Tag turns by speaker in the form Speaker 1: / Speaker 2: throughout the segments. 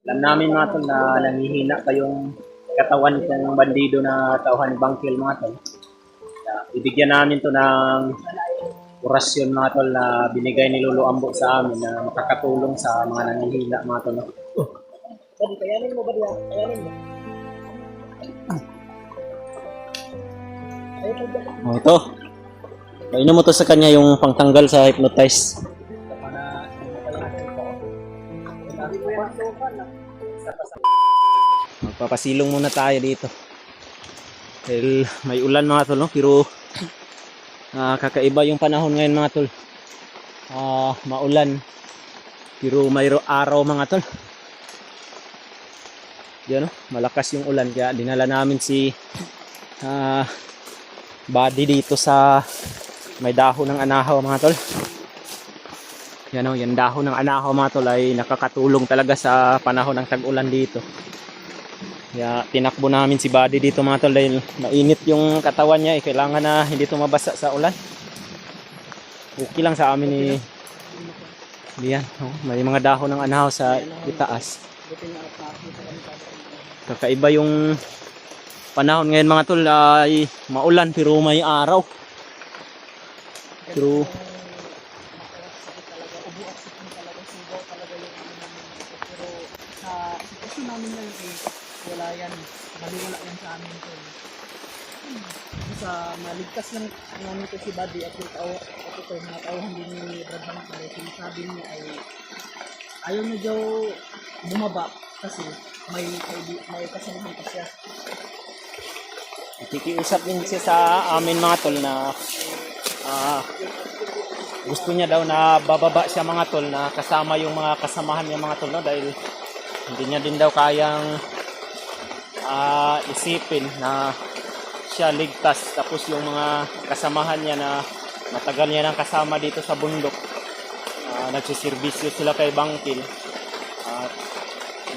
Speaker 1: Alam namin mga tol na nanghihina pa yung katawan ng bandido na tauhan ni Bangkil mga tol. Ibigyan namin to ng orasyon mga tol na binigay ni Lolo Ambo sa amin na makakatulong sa mga nanghihina mga tol.
Speaker 2: Badi, kayanin mo ba diya? Kayanin mo.
Speaker 1: Ito. Painom mo to sa kanya yung pangtanggal sa hypnotize. Magpapasilong muna tayo dito. Dahil may ulan mga tol, no? Pero kakaiba yung panahon ngayon mga tol. Maulan. Pero may araw mga tol. Yan, no? Malakas yung ulan kaya dinala namin si Buddy dito sa may dahon ng anahaw mga tol. Yan, no? Yan dahon ng anahaw mga tol ay nakakatulong talaga sa panahon ng tag-ulan dito. Kaya tinakbo namin si Buddy dito mga tol dahil mainit yung katawan niya, kailangan na hindi tumabasa sa ulan. Okay lang sa amin ni diyan, oh, may mga dahon ng anahaw sa itaas. Kakaiba yung panahon ngayon mga tol, ay maulan pero may araw. Pero
Speaker 2: Kasi namin lang wala yan. Maliwala yan sa amin to. Sa maligtas lang namin ito si Buddy at yung tao, at ito mga tauhan din ni Brad Bangkil. Sinasabi niya ay ayaw na daw bumaba kasi may kasamahan pa siya.
Speaker 1: nakikiusap din siya sa amin mga tol na gusto niya daw na bababa siya mga tol na kasama yung mga kasamahan niya mga tol, no? Dahil hindi niya din daw kayang isipin na siya ligtas tapos yung mga kasamahan niya na matagal niya nang kasama dito sa bundok, nagsiservisyo sila kay Bangkil at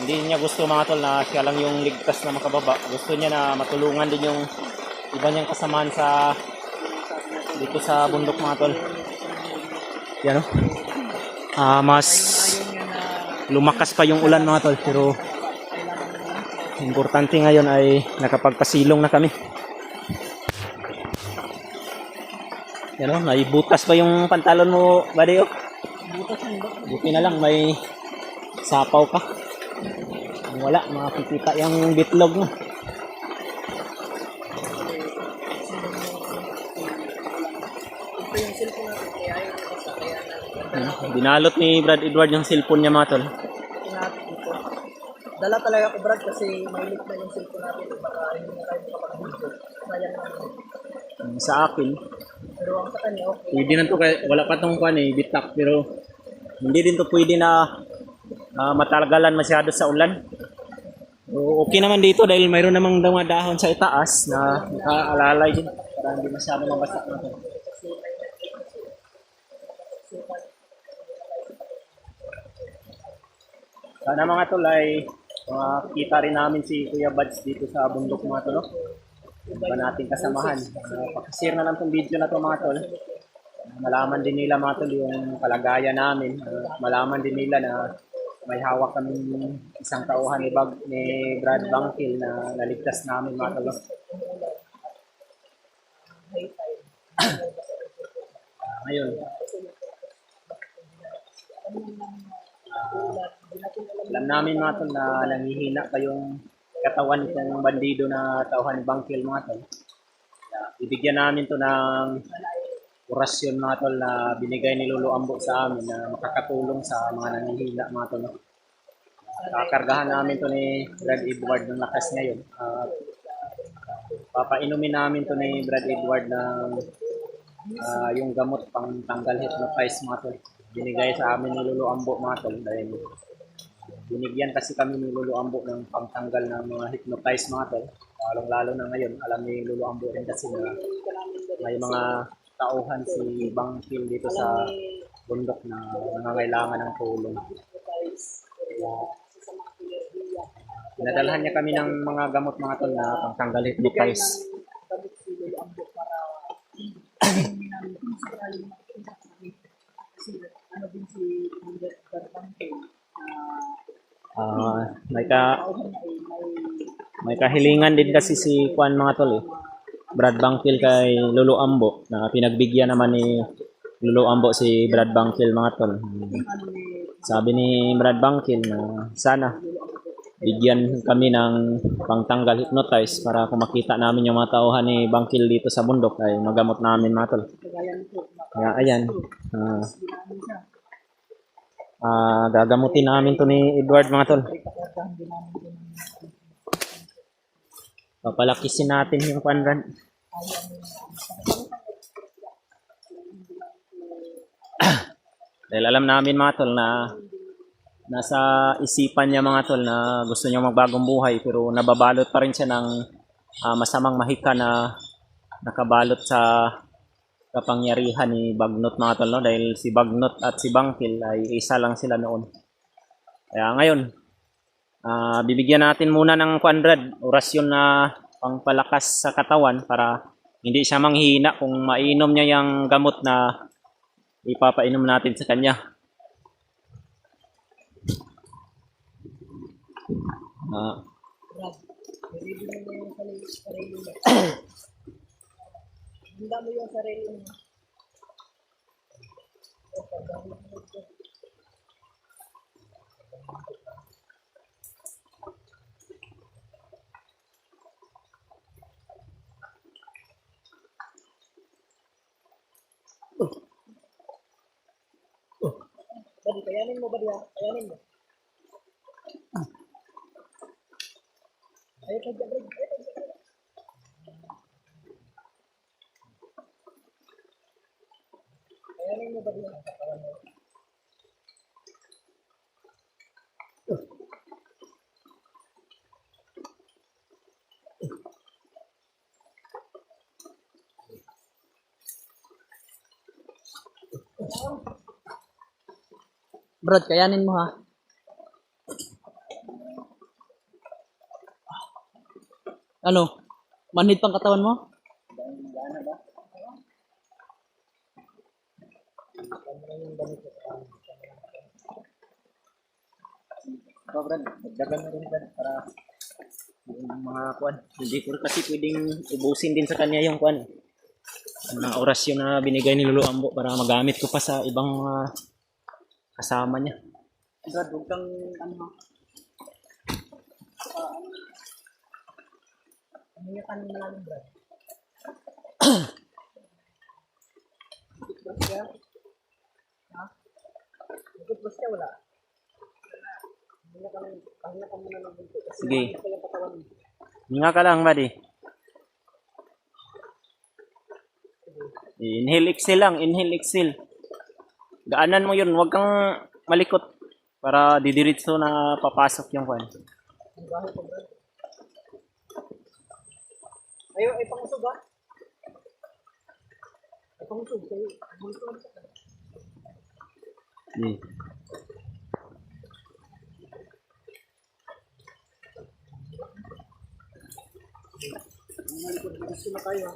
Speaker 1: hindi niya gusto mga tol na siya lang yung ligtas na makababa. Gusto niya na matulungan din yung iba niyang kasamahan sa dito sa bundok mga tol. Yan, no? Mas lumakas pa yung ulan mga tol pero importante ngayon ay nakapagpasilong na kami. Yan, no? Naibutas pa yung pantalon mo, Buddy, oh. Buti na lang may sapaw ka. Kung wala, makikita yung bitlog mo.
Speaker 2: Ito yung cellphone natin kaya ayaw na basta kaya na
Speaker 1: Binalot ni Brad Edward yung cellphone niya mga tol.
Speaker 2: natin dito. Dala talaga ako Brad kasi mailit na yung cellphone natin. Baka hindi na tayo makapag-video. Sayang naman.
Speaker 1: Sa akin,
Speaker 2: Pero ang sa kanya, okay.
Speaker 1: pwede na to kaya wala pa tong kwan eh, bitak, pero hindi din to pwede na matalagalan masyado sa ulan. So, okay naman dito dahil mayroon namang dahon sa itaas na nakaalalay din para hindi masyado mabasa na to. Sana mga tol ay makita rin namin si Kuya Buds dito sa bundok mga tol, no? Ba nating kasamahan. Pakishare na lang tong video na to mga tol. Malaman din nila mga tol yung kalagayan namin. Malaman din nila na may hawak kami isang tauhan ni Brad Bangkil na naligtas namin mga tol. Ngayon, alam namin mga tol na nanghihina pa yung katawan ng bandido na tauhan ni Bangkil mga tol. Ibigyan namin to ng orasyon mga tol na binigay ni Lolo Ambo sa amin na makakatulong sa mga nanghihina mga tol. Kakargahan namin to ni Brad Edward ng lakas ngayon. Papainumin namin to ni Brad Edward ng yung gamot pang tanggal hypnotize mga tol. Binigay sa amin ni Lolo Ambo mga tol dahil binigyan kasi kami ni Lolo Ambo ng pangtanggal ng mga hypnotize mga tol. Lalong-lalo na ngayon, alam ni Lolo Ambo rin kasi na may mga tauhan si Bangkil dito sa bundok na nangangailangan ng tulong. Pinadalhan niya kami ng mga gamot mga tol na pangtanggal hypnotize.
Speaker 2: tauhan ay
Speaker 1: may kahilingan din kasi si Juan mga tol eh. Brad Bangkil kay Lolo Ambo na pinagbigyan naman ni Lolo Ambo si Brad Bangkil mga tol.
Speaker 2: ano ni
Speaker 1: Sabi ni Brad Bangkil na sana bigyan kami ng pangtanggal hypnotize para kung makita namin yung mga tauhan ni Bangkil dito sa bundok ay magamot namin mga tol.
Speaker 2: kagaya nito.
Speaker 1: Kaya ayan,
Speaker 2: Ginamit siya.
Speaker 1: gagamutin namin to ni Edward mga tol.
Speaker 2: Ikakargahan din namin ito ng
Speaker 1: Papalakisin natin yung Conrad. Dahil alam namin mga tol na nasa isipan niya mga tol na gusto niya magbagong buhay pero nababalot pa rin siya ng masamang mahika na nakabalot sa kapangyarihan ni Bagnot mga tol, no? Dahil si Bagnot at si Bangkil ay isa lang sila noon. Kaya ngayon, bibigyan natin muna ng Conrad orasyon na pangpalakas sa katawan para hindi siya manghihina kung mainom niya yung gamot na ipapainom natin sa kanya.
Speaker 2: Brad, ready mo yung sarili mo. Handa mo yung sarili mo. Badi, kayanin mo, Badi, ha? Kayanin mo. Ayaw ka dyan, Brad. Ayaw ka dyan. Kayanin mo, Badi, ha? Kayanin mo. Brad, kayanin mo, ha? Ano? Manhid pang katawan mo?
Speaker 1: So, Brad, dagdagan na rin Brad para yung mga kuan. Hindi ko kasi pwedeng ubusin din sa kanya yung kuan. Mga orasyon na binigay ni Lolo Ambo para magamit ko pa sa ibang mga kasama niya.
Speaker 2: Brad, huwag kang, ano, ha? Umiyakan mo na lang, Brad. Brad, siya? Ha? Brad, siya, wala. Umiyakan mo na lang bunto. Kasi
Speaker 1: Sige.
Speaker 2: bakit pa yung katawan mo?
Speaker 1: Hinga ka lang, buddy. Inhale, exhale lang. Inhale, exhale. Gaanan mo yun. Huwag kang malikot para didiritso na papasok yung kuan.
Speaker 2: Ang bahay ko, Brad. Ayaw, ay pangusog, ha? Ay pangusog, kayo. Pangusog, ha? Gusto na tayo, ha?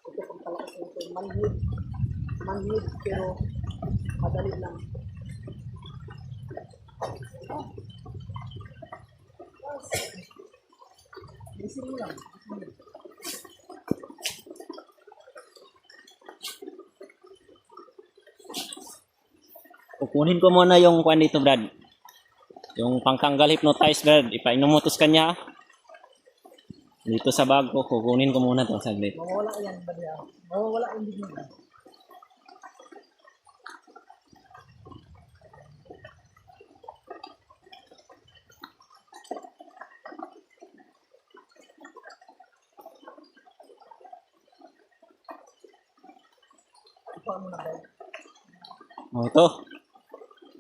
Speaker 2: Ito pang palakas nito. Manhid. Manhid, pero madali lang. Bilisin mo lang.
Speaker 1: Kukunin ko muna yung kuan dito, Brad. Yung pangtanggal hypnotize, Brad. Ipainom mo to sa kanya. Dito sa bag ko, kukunin ko muna to saglit.
Speaker 2: Mawawala yan, Badi, ha? Mawawala yung bigyan. Paano na ba?
Speaker 1: Oh, ito.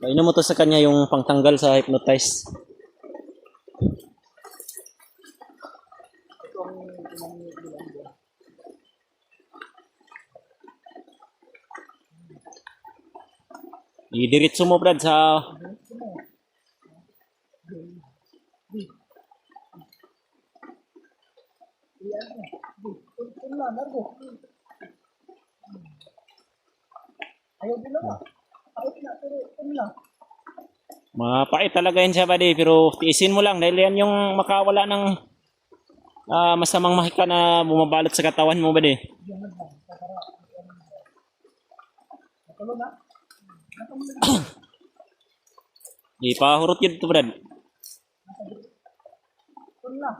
Speaker 1: Painom mo to sa kanya yung pangtanggal sa hypnotize.
Speaker 2: Ito ang pinangigilan ko.
Speaker 1: Idiritso mo, Brad, sa...
Speaker 2: Iyan mo. Tun na, nargo. Ayaw din lang ah. Ayos na, pero tun na.
Speaker 1: Mapait talaga yun siya, buddy. Pero tiisin mo lang dahil yan yung makawala ng masamang mahika na bumabalot sa katawan mo, buddy.
Speaker 2: Yan lang. Natulo na.
Speaker 1: Ipahurot yun ito, Brad.
Speaker 2: Tun na.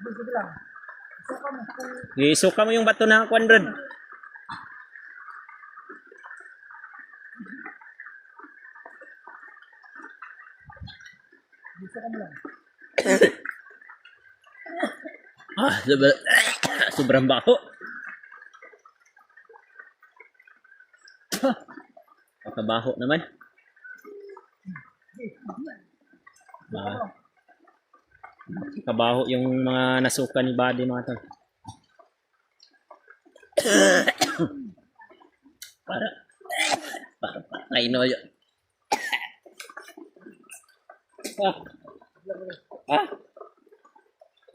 Speaker 2: Sige lang. Suka mo kung
Speaker 1: Isuka mo yung bato na kwan, Brad.
Speaker 2: suka mo lang.
Speaker 1: Sobrang baho. Pakabaho naman. Kabaho yung mga nasuka ni Buddy, mga tol. para patay no yun. Ah,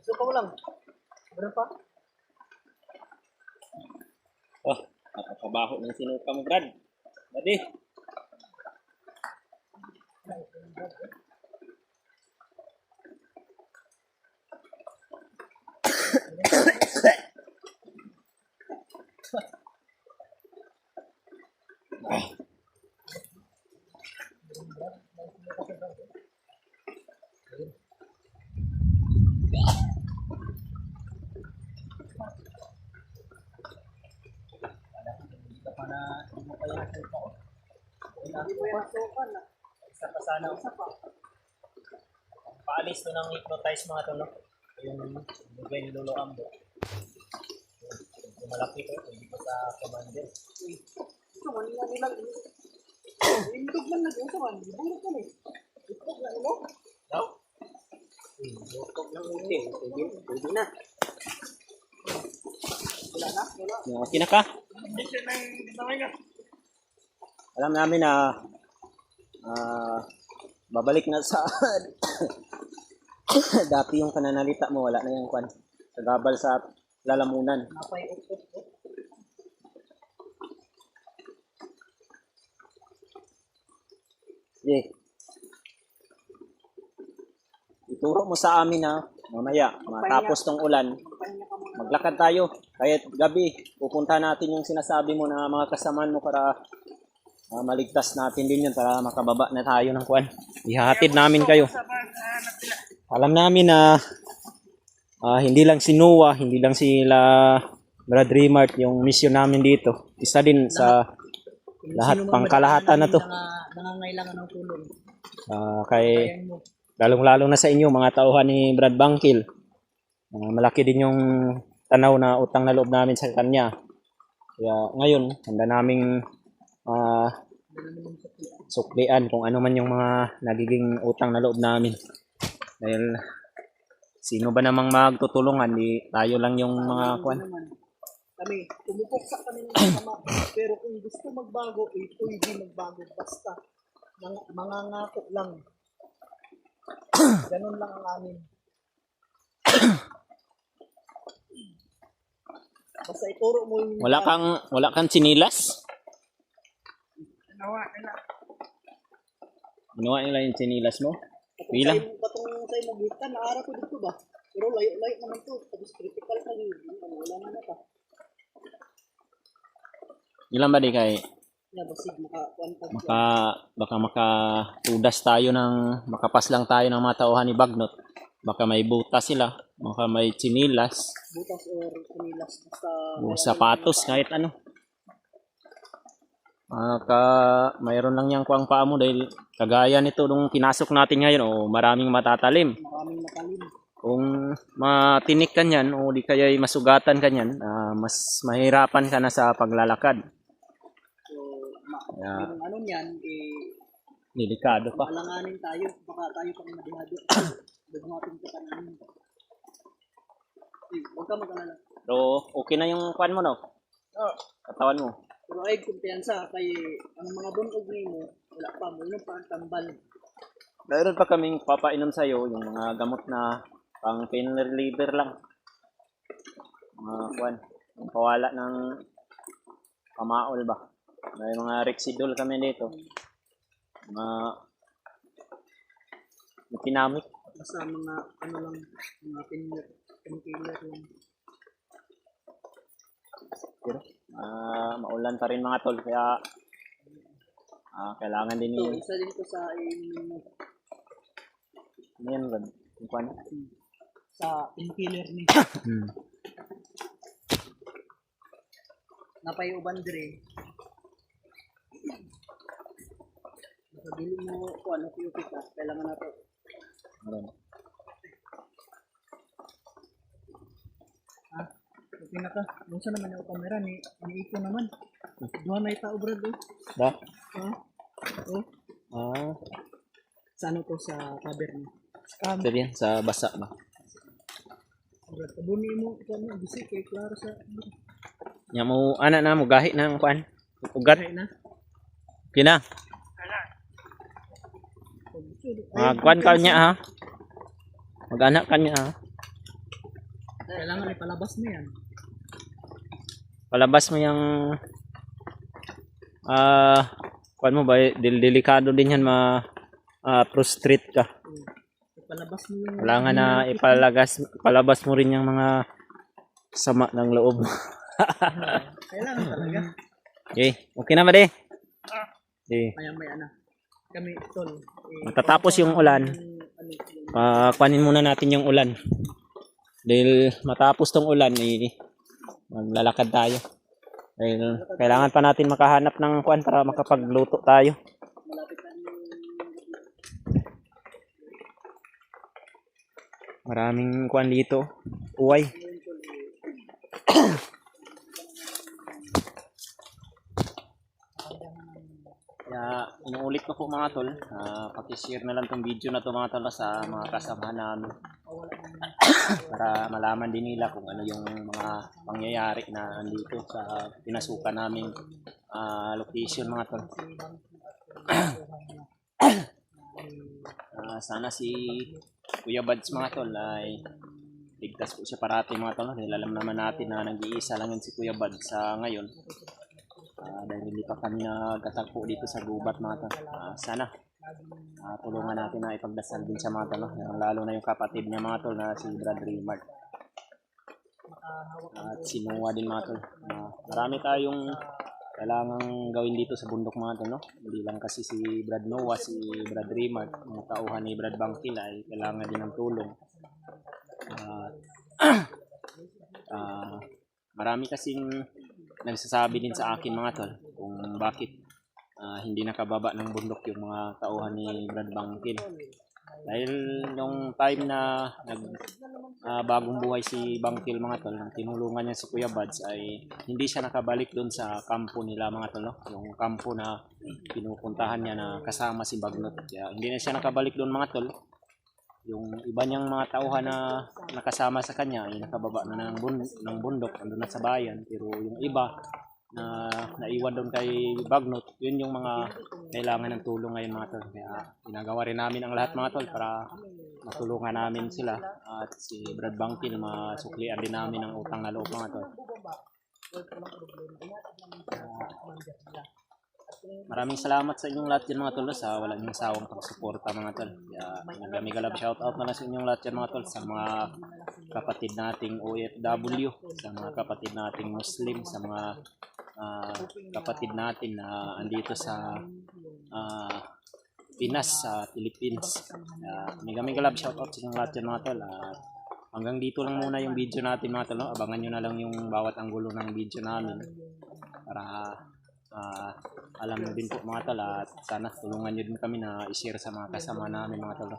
Speaker 2: Suka mo lang. Meron pa?
Speaker 1: wah, napakabaho ng sinuka mo, Brad. Buddy.
Speaker 2: Hindi mo yan suka na.
Speaker 1: Isa pa sana. Paalis to ng hypnotize mga to, no? Yung bigay ni Lolo Ambo. Yung malaki to, hindi pa sa commander.
Speaker 2: Ito, manila nilang indog lang nag-usawan. Ibulot ka eh. Itlog na ilo.
Speaker 1: Daw? Bukog ng uti. Pwede na.
Speaker 2: Wala na? Wala.
Speaker 1: Okay na ka?
Speaker 2: Hindi siya nang damay na.
Speaker 1: Alam namin na babalik na sa dati yung pananalita mo, wala na yung kwan. Sagabal sa lalamunan.
Speaker 2: Napay ukot.
Speaker 1: Yeah. Ituro mo sa amin na mamaya, matapos tong ulan,
Speaker 2: Pahinga ka muna.
Speaker 1: maglakad tayo. Kahit gabi, pupunta natin yung sinasabi mo na mga kasamaan mo para maligtas natin din yun para makababa na tayo ng kwan. Ihahatid namin kayo. Alam namin na hindi lang si Noah, hindi lang sila Brad Remart yung mission namin dito. Isa din sa lahat pangkalahatan na to.
Speaker 2: Nangangailangan ng tulong.
Speaker 1: Kay
Speaker 2: Ayan mo.
Speaker 1: lalong-lalo na sa inyo mga tauhan ni Brad Bangkil. Malaki din yung tanaw na utang na loob namin sa kanya. Kaya ngayon, handa naming suklian kung ano man yung mga nagiging utang na loob namin. Dahil sino ba namang magtutulungan, di tayo lang yung mga kwan.
Speaker 2: Kami, tumupuksa kami ng sama. Pero kung gusto magbago, pwede magbago. Basta, mga ngako lang. Ganun lang ang amin. Basta ituro mo yung...
Speaker 1: Wala kang sinilas?
Speaker 2: Nawa nila.
Speaker 1: Ginawa nila yung sinilas mo? Bilang?
Speaker 2: Patong sa imong gitan, naara ko dito ba? Pero layo-layo naman to. Tapos critical pa yun. Wala na ta.
Speaker 1: Ilan ba di kay
Speaker 2: Basig maka-1
Speaker 1: baka makatudas tayo ng makapas lang tayo ng mga tauhan ni Bagnot. Baka may butas sila, baka may sinilas,
Speaker 2: butas or kunilas. Basta...
Speaker 1: o sapatos, kahit ano. Mayroon lang yang kuwang paa mo dahil kagaya nito nung pinasok natin ngayon, maraming matatalim.
Speaker 2: Maraming makalim.
Speaker 1: Kung matinik ka niyan o di kaya masugatan ka niyan, mas mahirapan ka na sa paglalakad.
Speaker 2: So, yung ano niyan,
Speaker 1: Delikado pa.
Speaker 2: alanganin tayo. Baka tayo pang madihado. Dumating ka namin. Huwag ka mag-alala.
Speaker 1: Pero okay na yung kwan mo, no? Katawan mo.
Speaker 2: Pero ay kumpiyansa kay ang mga bunog nimo wala pa mo pa ang tambal.
Speaker 1: Meron pa kaming papainom sa'yo, yung mga gamot na pang pain reliever lang. Mga kwan, yung pawala ng pamaol ba. May mga Rexidol kami dito. Mga pinamik.
Speaker 2: Basta mga ano lang, mga painkiller lang.
Speaker 1: Pero, maulan pa rin mga tol, kaya kailangan din
Speaker 2: Ito,
Speaker 1: yung
Speaker 2: isa din ko sa inumin mo.
Speaker 1: ano yan, God? Yung kwan?
Speaker 2: Sa painkiller ni. Napay uban dire. Basta dili mo ko ano kita, kailangan nato.
Speaker 1: Meron.
Speaker 2: Okay na ka. Unsa naman yung camera ni iko naman. Duha may tao brad oh.
Speaker 1: Da?
Speaker 2: Ha? Oh, sa ano to sa cover ni. Scam.
Speaker 1: Sabi yan, sa basa ba?
Speaker 2: Brad, kabuni mo kamo bisi kay klaro sa
Speaker 1: Nya mo, na mo, gahi na ang kwan. Ugat.
Speaker 2: Kaya na.
Speaker 1: Kina. Kwan ka niya ha. Mag-anak ka niya ha.
Speaker 2: Kailangan ipalabas mo yan.
Speaker 1: Palabas mo yung kwan mo ba, delikado din yan prostrate ka.
Speaker 2: Ipalabas mo yung
Speaker 1: Kailangan na palabas mo rin yung mga sama ng loob.
Speaker 2: kailangan talaga.
Speaker 1: Okay na ba de?
Speaker 2: Maya na. Kami tol.
Speaker 1: Matatapos yung ulan. Kunin muna natin yung ulan. Dahil matapos tong ulan, maglalakad tayo. Dahil kailangan pa natin makahanap ng kuan para makapagluto tayo.
Speaker 2: Malapit na yung
Speaker 1: Maraming kuan dito. Uway. Kaya inuulit ko po mga tol, pakishare na lang tong video na to mga tol sa mga kasama namin para malaman din nila kung ano yung mga pangyayari na andito sa pinasukan naming location mga tol. Sana si Kuya Bads mga tol ay ligtas po siya parati mga tol, dahil alam naman natin na nag-iisa lang yun si Kuya Bads sa ngayon. Dahil hindi pa kami nagkatagpo dito sa gubat mga tol. Sana tulungan natin na ipagdasal din sa mga tol, lalo na yung kapatid niya mga tol na si Brad Raymart at si Noah din mga tol. Marami tayong kailangang gawin dito sa bundok mga tol, no? Hindi lang kasi si Brad Noah, si Brad Raymart, mga tauhan ni Brad Bangkil ay kailangan din ng tulong. Marami kasing nagsasabi din sa akin mga tol kung bakit hindi nakababa ng bundok yung mga tauhan ni Brad Bangkil. Dahil nung time na bagong buhay si Bangkil mga tol, nang tinulungan niya si Kuya Bads ay hindi siya nakabalik doon sa kampo nila mga tol, no? Yung kampo na pinupuntahan niya na kasama si Bagnot. Kaya hindi na siya nakabalik doon mga tol. Yung iba niyang mga tauhan na nakasama sa kanya ay nakababa na ng bundok, andun na sa bayan. Pero yung iba na naiwan doon kay Bagnot, yun yung mga kailangan ng tulong ngayon mga tol. Kaya ginagawa rin namin ang lahat mga tol para matulungan namin sila. At si Brad Bangkil, masuklian din namin ang utang na loob mga tol. Maraming salamat sa inyong lahat yan mga tol, sa walang yung sawang pagsuporta mga tol. Kaya nagamigalab shoutout na lang sa inyong lahat yan mga tol, sa mga kapatid nating OFW, sa mga kapatid nating Muslim, sa mga kapatid natin na andito sa Pinas, sa Philippines. Nagamigalab shoutout sa inyong lahat yan mga tol. Hanggang dito lang muna yung video natin mga tol, no? Abangan nyo na lang yung bawat anggulo ng video namin para alam nyo din po mga tol, at sana tulungan nyo din kami na i-share sa mga kasama namin mga tol.